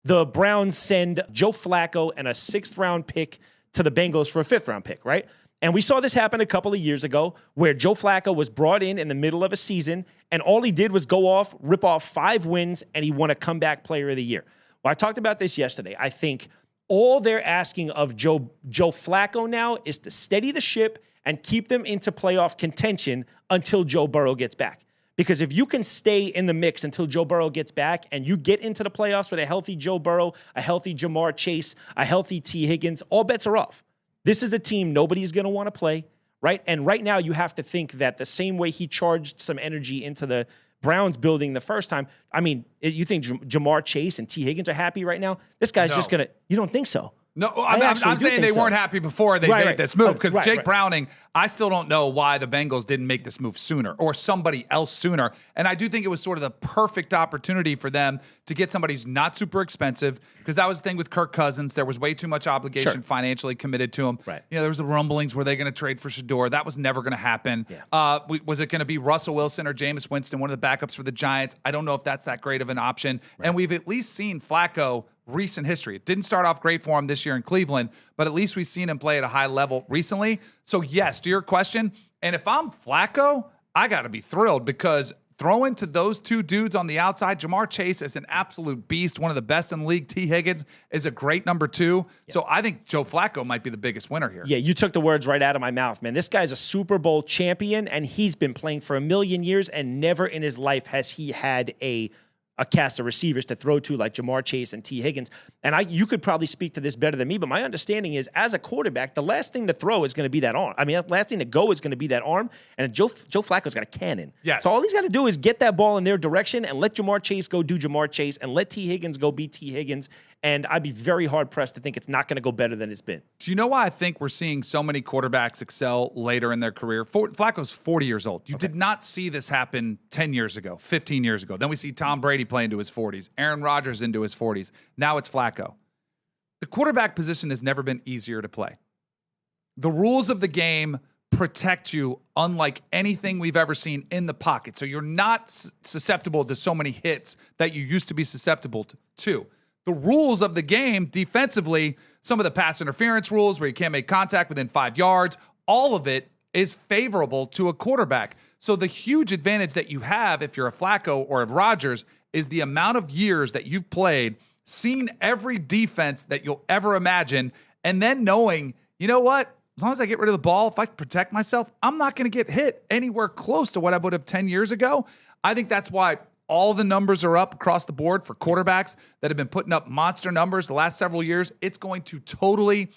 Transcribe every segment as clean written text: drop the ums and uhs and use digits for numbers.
the Browns send Joe Flacco and a 6th-round pick to the Bengals for a 5th-round pick, right? And we saw this happen a couple of years ago where Joe Flacco was brought in the middle of a season, and all he did was rip off 5 wins, and he won a comeback player of the year. Well, I talked about this yesterday. I think all they're asking of Joe Flacco now is to steady the ship and keep them into playoff contention until Joe Burrow gets back. Because if you can stay in the mix until Joe Burrow gets back and you get into the playoffs with a healthy Joe Burrow, a healthy Jamar Chase, a healthy T. Higgins, all bets are off. This is a team nobody's going to want to play, right? And right now you have to think that the same way he charged some energy into the Browns building the first time, I mean, you think Jamar Chase and T. Higgins are happy right now? This guy's just going to – you don't think so? No, I'm saying they weren't happy before they made this move because Jake Browning, I still don't know why the Bengals didn't make this move sooner or somebody else sooner. And I do think it was sort of the perfect opportunity for them to get somebody who's not super expensive because that was the thing with Kirk Cousins. There was way too much obligation financially committed to him. Right. You know, there was the rumblings, were they going to trade for Shador? That was never going to happen. Yeah. Was it going to be Russell Wilson or Jameis Winston, one of the backups for the Giants? I don't know if that's that great of an option. Right. And we've at least seen Flacco recent history. It didn't start off great for him this year in Cleveland, but at least we've seen him play at a high level recently. So yes, to your question, and if I'm Flacco, I got to be thrilled because throwing to those 2 dudes on the outside, Jamar Chase is an absolute beast, one of the best in the league. T. Higgins is a great number 2. Yeah. So I think Joe Flacco might be the biggest winner here. Yeah, you took the words right out of my mouth, man. This guy's a Super Bowl champion, and he's been playing for 1,000,000 years, and never in his life has he had a cast of receivers to throw to like Jamar Chase and T. Higgins. And you could probably speak to this better than me, but my understanding is as a quarterback, the last thing to throw is going to be that arm. I mean, the last thing to go is going to be that arm. And Joe Flacco's got a cannon. Yes. So all he's got to do is get that ball in their direction and let Jamar Chase go do Jamar Chase and let T. Higgins go be T. Higgins. And I'd be very hard-pressed to think it's not going to go better than it's been. Do you know why I think we're seeing so many quarterbacks excel later in their career? Flacco's 40 years old. You did not see this happen 10 years ago, 15 years ago. Then we see Tom Brady play into his 40s, Aaron Rodgers into his 40s. Now it's Flacco. The quarterback position has never been easier to play. The rules of the game protect you unlike anything we've ever seen in the pocket. So you're not susceptible to so many hits that you used to be susceptible to. The rules of the game defensively, some of the pass interference rules where you can't make contact within 5 yards, all of it is favorable to a quarterback. So the huge advantage that you have if you're a Flacco or a Rodgers is the amount of years that you've played, seen every defense that you'll ever imagine, and then knowing, you know what? As long as I get rid of the ball, if I protect myself, I'm not going to get hit anywhere close to what I would have 10 years ago. I think that's why all the numbers are up across the board for quarterbacks that have been putting up monster numbers the last several years. It's going to totally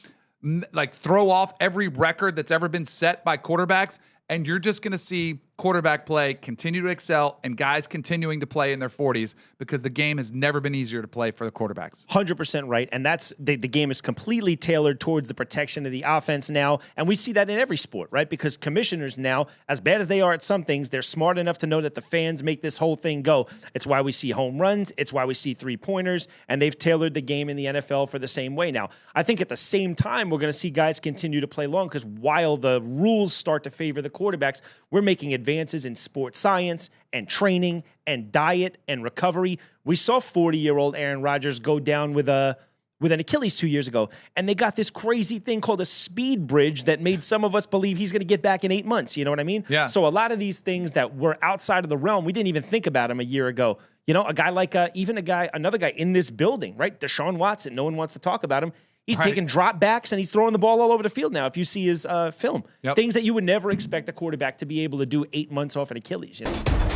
throw off every record that's ever been set by quarterbacks. And you're just going to see quarterback play continue to excel and guys continuing to play in their 40s because the game has never been easier to play for the quarterbacks. 100% right. And that's the game is completely tailored towards the protection of the offense now. And we see that in every sport, right? Because commissioners now, as bad as they are at some things, they're smart enough to know that the fans make this whole thing go. It's why we see home runs. It's why we see 3-pointers. And they've tailored the game in the NFL for the same way now. I think at the same time, we're going to see guys continue to play long because while the rules start to favor the quarterbacks, we're making advances in sports science and training and diet and recovery. We saw 40-year-old Aaron Rodgers go down with an Achilles 2 years ago, and they got this crazy thing called a speed bridge that made some of us believe he's going to get back in 8 months. You know what I mean? Yeah. So a lot of these things that were outside of the realm, we didn't even think about him a year ago. You know, a guy like another guy in this building, right? Deshaun Watson. No one wants to talk about him. He's taking drop backs and he's throwing the ball all over the field now. If you see his film, things that you would never expect a quarterback to be able to do 8 months off an Achilles. You know?